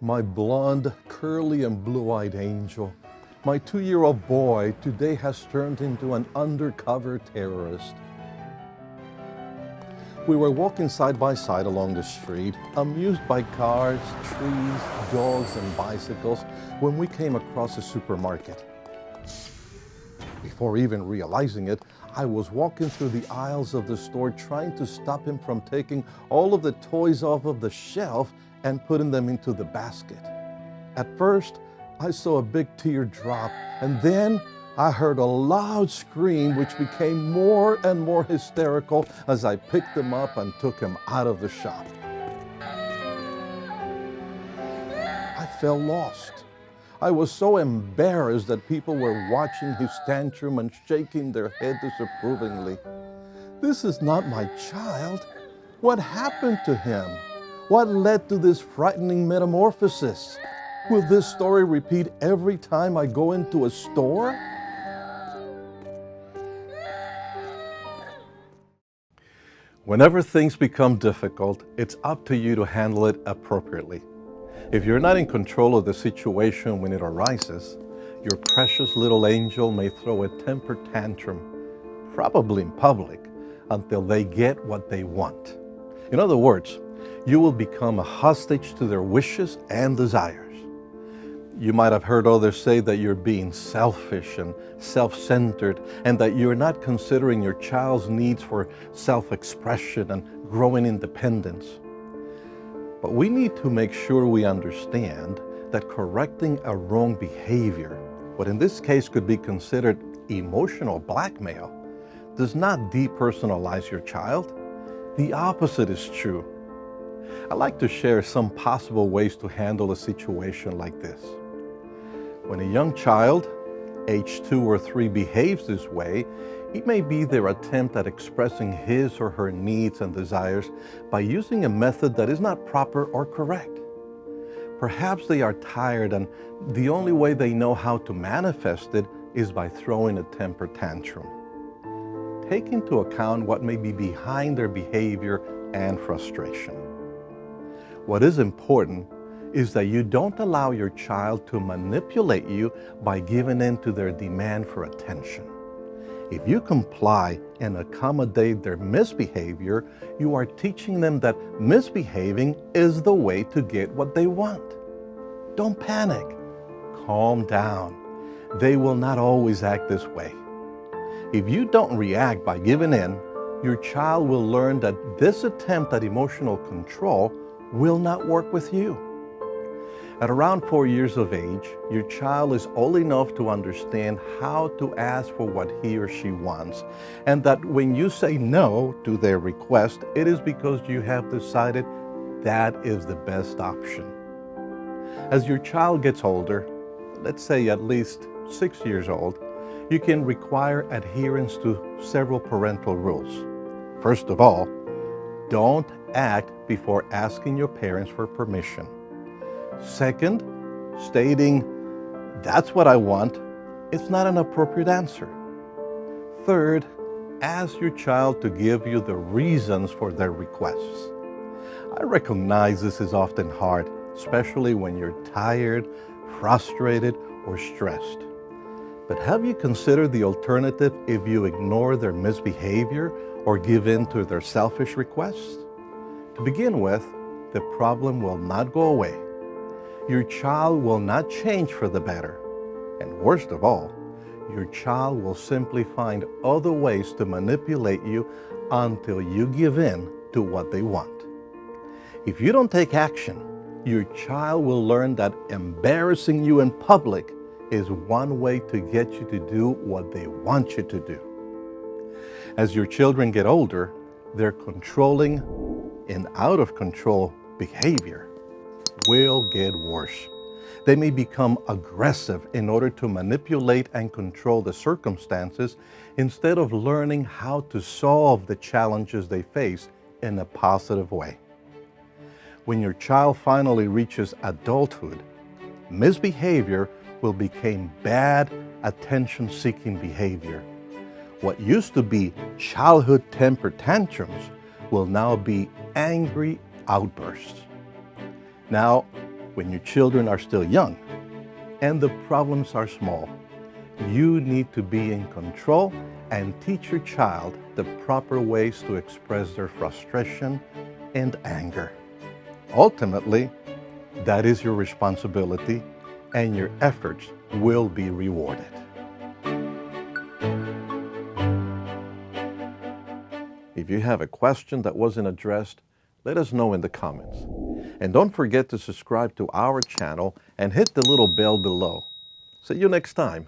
My blonde, curly, and blue-eyed angel, my 2-year-old boy today has turned into an undercover terrorist. We were walking side by side along the street, amused by cars, trees, dogs, and bicycles, when we came across a supermarket. Before even realizing it, I was walking through the aisles of the store trying to stop him from taking all of the toys off of the shelf and putting them into the basket. At first, I saw a big tear drop, and then I heard a loud scream which became more and more hysterical as I picked him up and took him out of the shop. I felt lost. I was so embarrassed that people were watching his tantrum and shaking their head disapprovingly. This is not my child. What happened to him? What led to this frightening metamorphosis? Will this story repeat every time I go into a store? Whenever things become difficult, it's up to you to handle it appropriately. If you're not in control of the situation when it arises, your precious little angel may throw a temper tantrum, probably in public, until they get what they want. In other words, you will become a hostage to their wishes and desires. You might have heard others say that you're being selfish and self-centered, and that you're not considering your child's needs for self-expression and growing independence. But we need to make sure we understand that correcting a wrong behavior, what in this case could be considered emotional blackmail, does not depersonalize your child. The opposite is true. I'd like to share some possible ways to handle a situation like this. When a young child, age 2 or 3, behaves this way, it may be their attempt at expressing his or her needs and desires by using a method that is not proper or correct. Perhaps they are tired and the only way they know how to manifest it is by throwing a temper tantrum. Take into account what may be behind their behavior and frustration. What is important is that you don't allow your child to manipulate you by giving in to their demand for attention. If you comply and accommodate their misbehavior, you are teaching them that misbehaving is the way to get what they want. Don't panic. Calm down. They will not always act this way. If you don't react by giving in, your child will learn that this attempt at emotional control will not work with you. At around 4 years of age, your child is old enough to understand how to ask for what he or she wants, and that when you say no to their request, it is because you have decided that is the best option. As your child gets older, let's say at least 6 years old, you can require adherence to several parental rules. First of all, don't act before asking your parents for permission. Second, stating, "That's what I want," is not an appropriate answer. Third, ask your child to give you the reasons for their requests. I recognize this is often hard, especially when you're tired, frustrated, or stressed. But have you considered the alternative if you ignore their misbehavior or give in to their selfish requests? To begin with, the problem will not go away. Your child will not change for the better. And worst of all, your child will simply find other ways to manipulate you until you give in to what they want. If you don't take action, your child will learn that embarrassing you in public is one way to get you to do what they want you to do. As your children get older, their controlling and out of control behavior will get worse. They may become aggressive in order to manipulate and control the circumstances instead of learning how to solve the challenges they face in a positive way. When your child finally reaches adulthood, misbehavior will become bad attention-seeking behavior. What used to be childhood temper tantrums will now be angry outbursts. Now, when your children are still young and the problems are small. You need to be in control and teach your child the proper ways to express their frustration and anger. Ultimately, that is your responsibility, and your efforts will be rewarded. If you have a question that wasn't addressed, let us know in the comments. And don't forget to subscribe to our channel and hit the little bell below. See you next time.